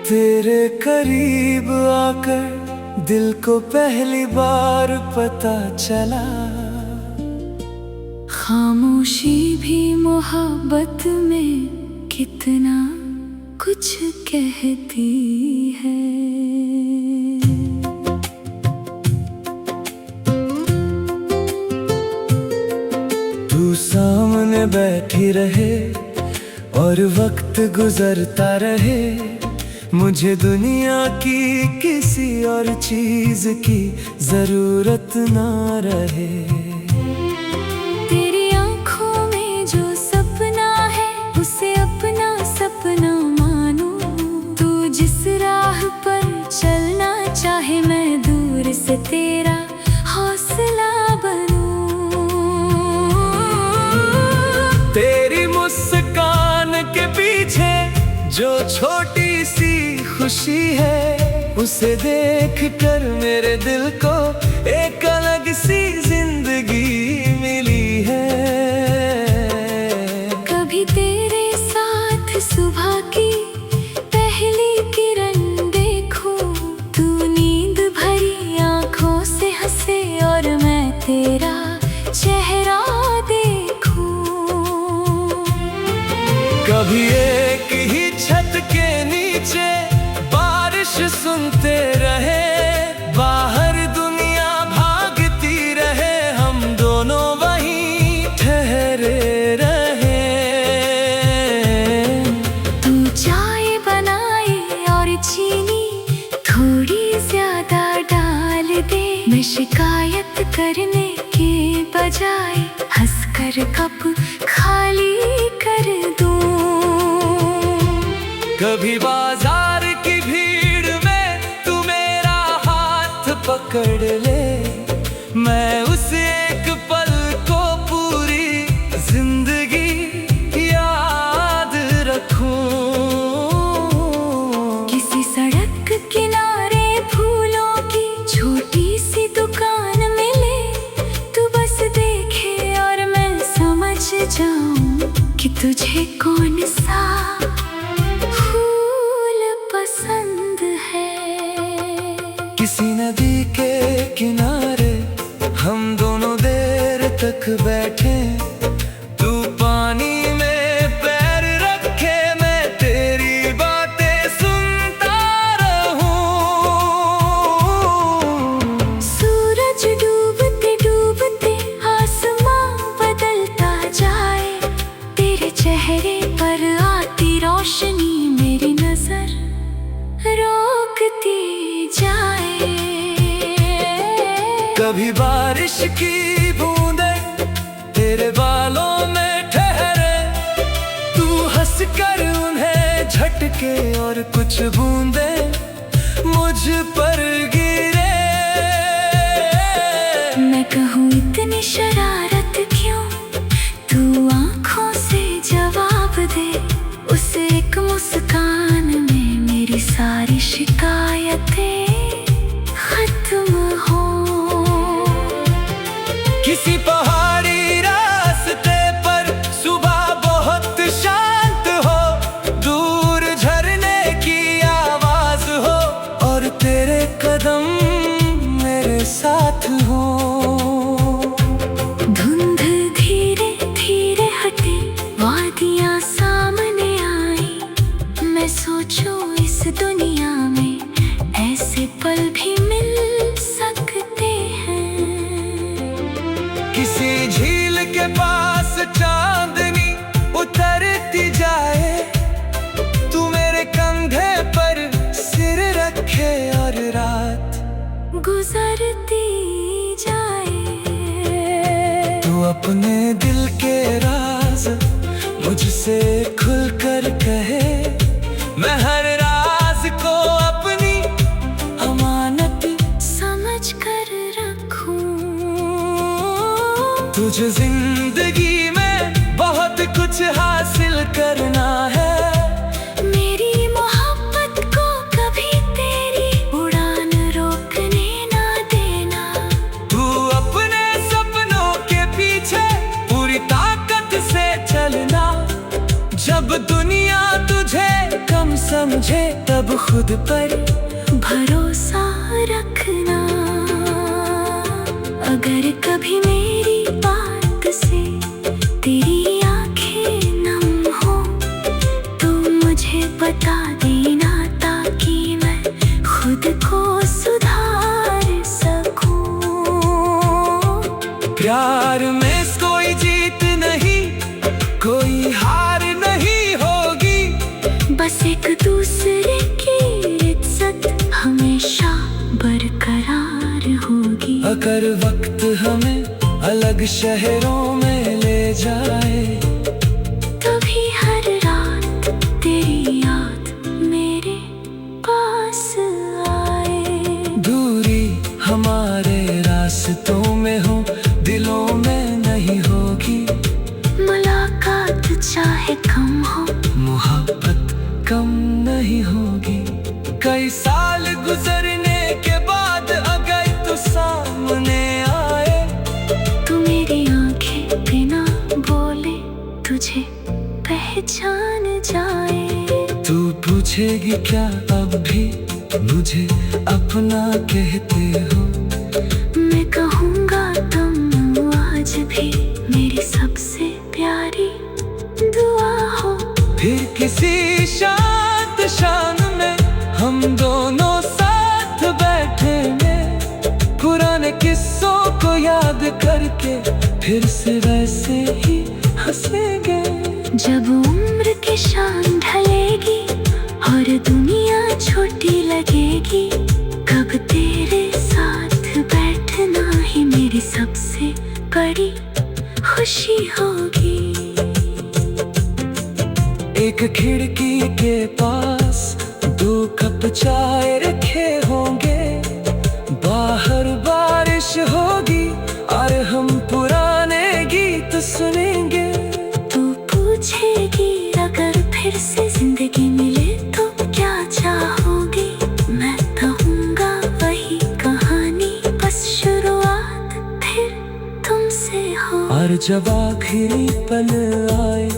तेरे करीब आकर दिल को पहली बार पता चला, खामोशी भी मोहब्बत में कितना कुछ कहती है। तू सामने बैठी रहे और वक्त गुजरता रहे, मुझे दुनिया की किसी और चीज की जरूरत ना रहे। तेरी आंखों में जो सपना है उसे अपना सपना मानूं, तू जिस राह पर चलना चाहे मैं दूर से तेरा हौसला बनूं। तेरी मुस्कान के पीछे जो छोटी सी खुशी है, उसे देख कर मेरे दिल को एक अलग सी जिंदगी मिली है। कभी तेरे साथ सुबह की पहली किरण देखूं, तू नींद भरी आंखों से हंसे और मैं तेरा चेहरा देखूं। कभी एक ही छत के नीचे बारिश सुनते रहे, बाहर दुनिया भागती रहे, हम दोनों वहीं ठहरे रहे। तू चाय बनाए और चीनी थोड़ी ज्यादा डाल दे, मैं शिकायत करने के बजाय हंसकर कप खाली कर दूं। कभी बाजार की भीड़ में तू मेरा हाथ पकड़ ले, मैं उस एक पल को पूरी जिंदगी याद रखूं। किसी सड़क किनारे फूलों की छोटी सी दुकान मिले, तू बस देखे और मैं समझ जाऊं कि तुझे कौन सा पसंद है। किसी नदी के किनारे हम दोनों देर तक बैठे, तू पानी में पैर रखे, मैं तेरी बातें सुनता रहूं। सूरज डूबते डूबते आसमां बदलता जाए, तेरे चेहरे पर आती रोशनी मेरी नजर रोकती जाए। कभी बारिश की बूंदें तेरे बालों में ठहरे, तू हंस कर उन्हें झटके और कुछ बूंदें मुझ पर गिरे। मैं कहूँ इतनी शरारत क्यों, तू आंखों से जवाब दे, उस एक मुस्कान में मेरी सारी शिकायतें खत्म हो। किसी पहाड़ी रास्ते पर सुबह बहुत शांत हो, दूर झरने की आवाज हो और तेरे कदम मेरे साथ हो। धुंध धीरे धीरे हटी, वादियां सामने आई, मैं सोचूं इस दुनिया में ऐसे पल भी मिल सकते हैं। किसी झील के पास चांदनी उतरती जाए, तू मेरे कंधे पर सिर रखे और रात गुजरती जाए। तू अपने दिल के राज मुझसे खुलकर कहे, मैं हर राज को अपनी अमानत समझ कर रखूं। तुझे जिंदगी में बहुत कुछ हासिल करना है, मेरी मोहब्बत को कभी तेरी उड़ान रोकने ना देना। तू अपने सपनों के पीछे पूरी ताकत से चलना, जब दुनिया तुझे कम समझे तब खुद पर भरोसा रखना। अगर कभी मेरी बात से तेरी आंखें नम हो तो मुझे बता देना, ताकि मैं खुद को सुधार सकूं। प्यार में कोई जीत नहीं, कोई हार नहीं होगी, बस एक दूसरे की इज्जत हमेशा बरकरार होगी। अगर वक्त हमें अलग शहरों में ले जाए, तभी हर रात तेरी याद मेरे पास आए। दूरी हमारे रास्तों में हो, दिलों में नहीं होगी। मुलाकात चाहे कम हो, मोहब्बत कम नहीं होगी। कई साल गुजरने के बाद अगर तू सामने आए, तू मेरी आंखें बिना बोले तुझे पहचान जाए। तू पूछेगी क्या अब भी मुझे अपना कहते हो, मैं कहूँगा तुम आज भी मेरी सबसे प्यारी दुआ हो। फिर किसी शांत शाम में हम दोनों साथ बैठेंगे, पुराने किस्सों को याद करके फिर से वैसे ही हंसेंगे। जब उम्र की शान ढलेगी और दुनिया छोटी लगेगी, कब तेरे साथ बैठना ही मेरी सबसे बड़ी खुशी होगी। एक खिड़की के पास 2 कप चाय रखे होंगे, बाहर बारिश होगी और हम पुराने गीत सुनेंगे। तू पूछेगी अगर फिर से जिंदगी मिले तो क्या चाहोगी, मैं कहूँगा वही कहानी, बस शुरुआत फिर तुमसे हो। और जब आखिरी पल आए